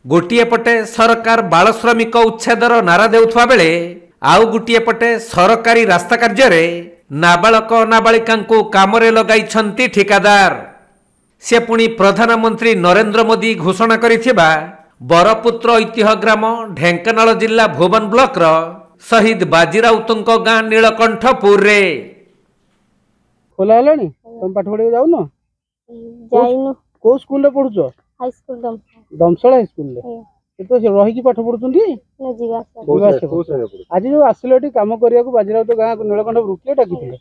गोटे पटे सरकार बाल श्रमिक उच्छेदर नारा देउथवा बेले आउ गोटे पटे सरकारी रास्ता कार्य नाबालक नाबालिका कामरे लगाई ठिकादार। से पुणी प्रधानमंत्री नरेंद्र मोदी घोषणा करिथिबा बरपुत्र ऐतिह्य ग्राम ढेंकानाल जिला भुवन ब्लॉक रो शहीद बाजीराउतଙ୍କ गाँ नीलकंठपुर रे खोला हलानी तुम पाठ पढ़े जाऊ न जाइनु को स्कूल रे पढुछो हाई स्कूल दमसला हाई स्कूल रे तो रही की पाठ पढुछंती न जीवा आज जो आसिलो एटी काम करिया को बाजीराउत गाँ नीलकंठपुर के डाकिथिले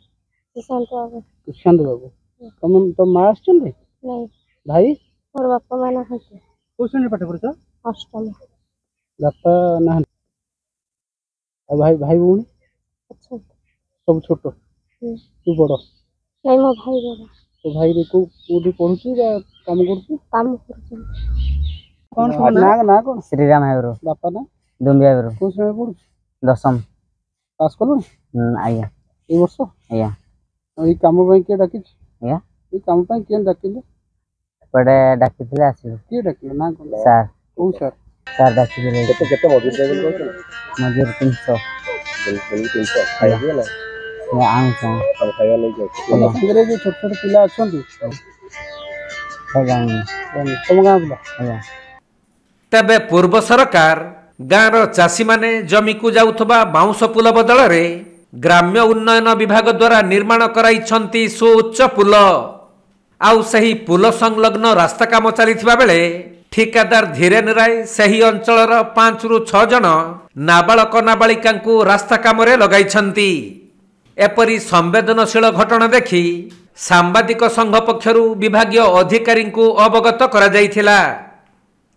सुशांत बाबू तुम मां आछंती नहीं भाई मोर बापा माना हते को श्रेणी पाठ पढुछो अष्टम बापा ना भाई भाई भूणी अच्छा सब छोट तू बड़ नहीं मो भाई बड़ा तो भाई रे को पढुछी बा काम करछी कौन ना ना कौन श्रीराम हेरो बापा ना दुंबिया हेरो को श्रेणी पढुछी दशम पास कलो आज्ञा ए वर्ष आज्ञा ए काम पे के डाकी आज्ञा ए काम पे के डाकिले पड़े डाकिथिले आसिलो के डाकिले ना कौन सर ओ सर सर डाकिथिले केते मजूर देबल कहछ मजूर 300 बिल्कुल 300 खाइ दिला मैं आऊं छौ सब खाइया ले जाओ संगरे जो छोट छोट पिला अछंती तुम गाँ पिला आज्ञा तबे पूर्व सरकार गाँर चाषी माने जमी को जाउथबा बाउंस पुल बदल रे ग्राम्य उन्नयन विभाग द्वारा निर्माण कराइछंती सुउच्च पुल आउ सही पुल संलग्न रास्ता काम चलिथिबा बेले ठिकादार धीरेन राय सही अंचलर 5 रु 6 जन नाबालक नाबालिका रास्ता काम लगाइछंती। एपरी संवेदनशील घटना देखि सांबादिक संघ पक्षरु विभागीय अधिकारी अवगत करा जाइथिला।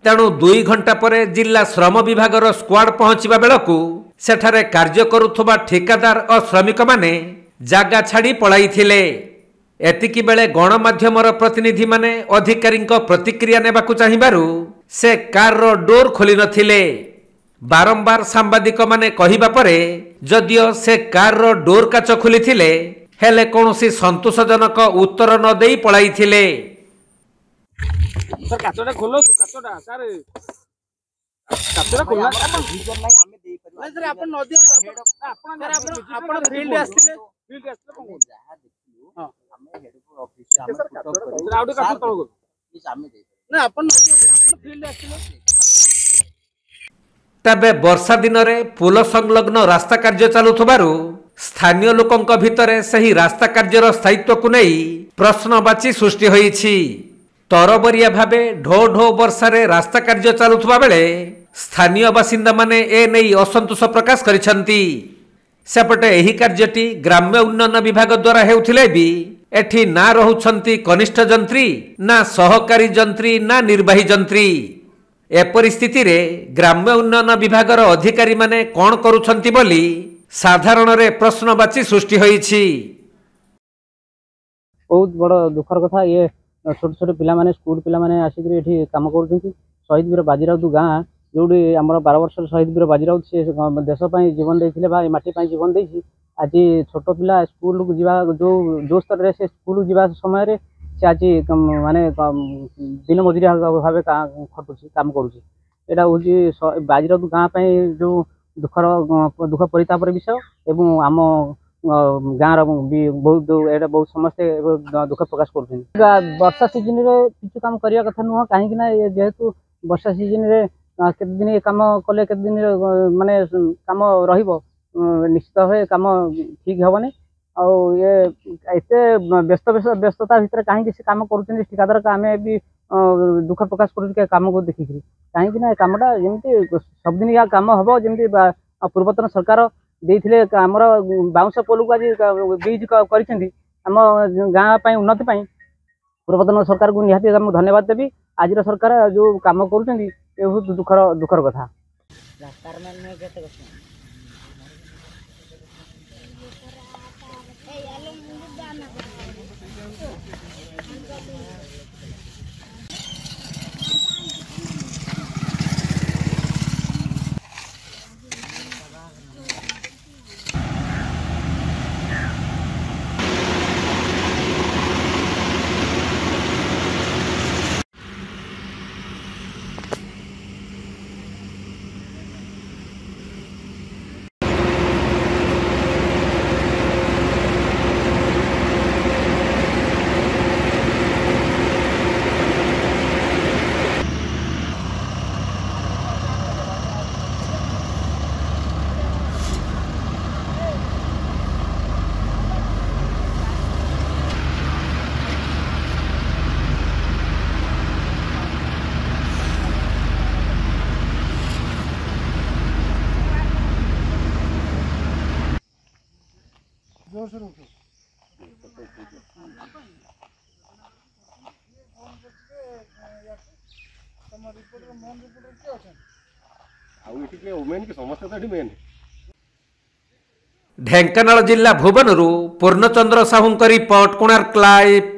तेणु 2 घंटा पर जिला श्रम विभागर स्क्वाड पहुंचवा बेलकु सेठारे कार्य करुथबा ठिकादार और श्रमिक माने जागा छाड़ी पळाइथिले। एतिकी बेले गणमाध्यमर प्रतिनिधि माने अधिकारी प्रतिक्रिया नेबाकु चाहिबारु से कार रो डोर खोली नथिले। बारंबार सांबादिक माने कहिबा परे जदियो से कार रो डोर काच खोलिथिले हेले कोनोसी संतोषजनक उत्तर न देई पळाइथिले। सर काचोटा खोलो तू काचोटा सर काचोटा खोलना रीजन नाही आम्ही देई करू नाही सर आपण नदी आपण फील्ड आस्तिले कोन जहा देखियो आम्ही हेडपुर ऑफिस से आम्ही सर आउट काचो तळ गो प्लीज आम्ही देई ना आपण नदी आपण फील्ड आस्तिले। तबे वर्षा दिन रे पुल संलग्न रास्ता कार्य चालुथबारु स्थानीय लोकंक भितरे सही रास्ता कार्यर स्थायित्व को नहीं प्रश्नवाची सृष्टि होईछि। तरबरिया भावे ढो ढो वर्षारे रास्ता कार्य चालुथबा बेले स्थानीय बासिंदा माने ए नहीं असंतोष प्रकाश करिसंती। सेपटे एही कार्यटी ग्राम्य उन्नयन विभाग द्वारा हेउथिले भी एठी ना रहुछंती कनिष्ठ जंत्री ना सहकारी जंत्री ना निर्वाही जंत्री। ए परिस्थिति रे ग्राम्य उन्नयन विभागर अधिकारी माने कोन करूछंती बोली साधारण रे प्रश्नवाची सृष्टि होईछि। बहुत बड़ दुखर कथा ये छोट छोट पिला माने स्कूल पिला माने आसिक एठी काम करूछंती। शहीद वीर बाजीराउत गाँ जोड़ी आमर 12 वर्ष शहीद वीर बाजीराउत से देश जीवन देते बा माटी जीवन देती आज छोट पिला स्कूल को जीवा जो स्तर में से स्कूल जीवा समय से आज माने दिन मजुरिया भाव खटुची काम करुँच यहाँ हूँ बाजीराउत गाँ जो दुख परितापर विषय एवं आम गाँव बहुत एटा बहुत समस्ते दुख प्रकाश कर वर्षा सीजन रे किछु काम करिया कथा नुह कहीं जेहेतु वर्षा सीजन रे केते दिन काम कले केते दिन माने काम रहिबो निश्चित भाव काम ठीक हेबनी आ ये एते व्यस्तता भितर कहीं से काम करुछन ठिकादार का आमे भी दुख प्रकाश करूँ काम को देखिक कहीं कामटा जमी सब दिन या काम हम जमी पूर्वतन सरकार देइथिले हमर बाउंस पोल को आज ब्रिज करम गाँ उन्नति पूर्वतन सरकार को निहाती धन्यवाद देवी। आज सरकार जो काम करुँच बहुत दुखर कथा। ଢେଙ୍କାନାଳ ଜିଲ୍ଲା ଭୁବନରୁ ପୂର୍ଣ୍ଣଚନ୍ଦ୍ର ସାହୁଙ୍କ ରିପୋର୍ଟ, କୋଣାର୍କ ଲାଇଭ୍।